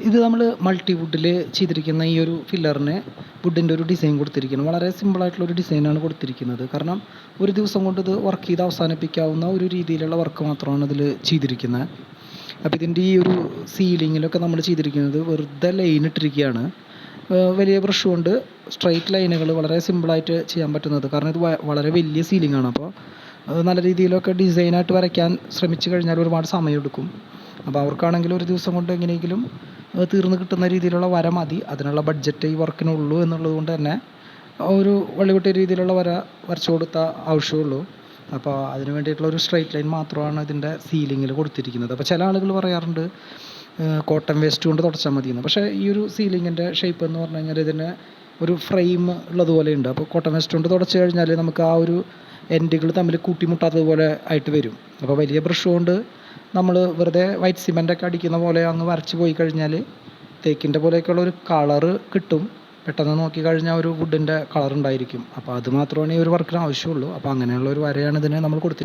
ഇത് നമ്മൾ മൾട്ടി വുഡിൽ ചെയ്തിരിക്കുന്ന ഈ ഒരു ഫില്ലറിന് വുഡിൻ്റെ ഒരു ഡിസൈൻ കൊടുത്തിരിക്കുന്നത് വളരെ സിമ്പിളായിട്ടുള്ളൊരു ഡിസൈനാണ് കൊടുത്തിരിക്കുന്നത്. കാരണം ഒരു ദിവസം കൊണ്ട് ഇത് വർക്ക് ചെയ്ത് അവസാനിപ്പിക്കാവുന്ന ഒരു രീതിയിലുള്ള വർക്ക് മാത്രമാണ് ഇതിൽ ചെയ്തിരിക്കുന്നത്. അപ്പോൾ ഇതിൻ്റെ ഈ ഒരു സീലിങ്ങിലൊക്കെ നമ്മൾ ചെയ്തിരിക്കുന്നത് വെറുതെ ലൈൻ ഇട്ടിരിക്കുകയാണ്. വലിയ ബ്രഷ് കൊണ്ട് സ്ട്രൈറ്റ് ലൈനുകൾ വളരെ സിമ്പിളായിട്ട് ചെയ്യാൻ പറ്റുന്നത്. കാരണം ഇത് വളരെ വലിയ സീലിംഗാണ്. അപ്പോൾ നല്ല രീതിയിലൊക്കെ ഡിസൈനായിട്ട് വരയ്ക്കാൻ ശ്രമിച്ചു കഴിഞ്ഞാൽ ഒരുപാട് സമയമെടുക്കും. അപ്പോൾ അവർക്കാണെങ്കിൽ ഒരു ദിവസം കൊണ്ട് എങ്ങനെയെങ്കിലും തീർന്ന് കിട്ടുന്ന രീതിയിലുള്ള വര മതി. അതിനുള്ള ബഡ്ജറ്റ് ഈ വർക്കിനുള്ളൂ എന്നുള്ളത് കൊണ്ട് തന്നെ ഒരു വള്ളികുട്ടിയ രീതിയിലുള്ള വര വരച്ചു കൊടുത്താൽ ആവശ്യമുള്ളൂ. അപ്പോൾ അതിന് വേണ്ടിയിട്ടുള്ള ഒരു സ്ട്രൈറ്റ് ലൈൻ മാത്രമാണ് ഇതിൻ്റെ സീലിങ്ങിൽ കൊടുത്തിരിക്കുന്നത്. അപ്പോൾ ചില ആളുകൾ പറയാറുണ്ട് കോട്ടൺ വേസ്റ്റ് കൊണ്ട് തുടച്ചാൽ മതിയെന്ന്. പക്ഷേ ഈ ഒരു സീലിങ്ങിൻ്റെ ഷേപ്പ് എന്ന് പറഞ്ഞു കഴിഞ്ഞാൽ ഇതിന് ഒരു ഫ്രെയിം ഉള്ളതുപോലെ ഉണ്ട്. അപ്പോൾ കോട്ടൺ വേസ്റ്റ് കൊണ്ട് തുടച്ച് കഴിഞ്ഞാൽ നമുക്ക് ആ ഒരു എൻഡുകൾ തമ്മിൽ കൂട്ടിമുട്ടാത്തതുപോലെ ആയിട്ട് വരും. അപ്പോൾ വലിയ ബ്രഷ് കൊണ്ട് നമ്മൾ വെറുതെ വൈറ്റ് സിമെൻ്റൊക്കെ അടിക്കുന്ന പോലെ അങ്ങ് വരച്ച് പോയി കഴിഞ്ഞാൽ തേക്കിൻ്റെ പോലെയൊക്കെയുള്ള ഒരു കളറ് കിട്ടും. പെട്ടെന്ന് നോക്കിക്കഴിഞ്ഞാൽ ഒരു വുഡിൻ്റെ കളർ ഉണ്ടായിരിക്കും. അപ്പോൾ അത് മാത്രമാണ് ഈ ഒരു വർക്കിന് ആവശ്യമുള്ളൂ. അപ്പോൾ അങ്ങനെയുള്ള ഒരു വരയാണ് ഇതിന് നമ്മൾ കൊടുത്ത്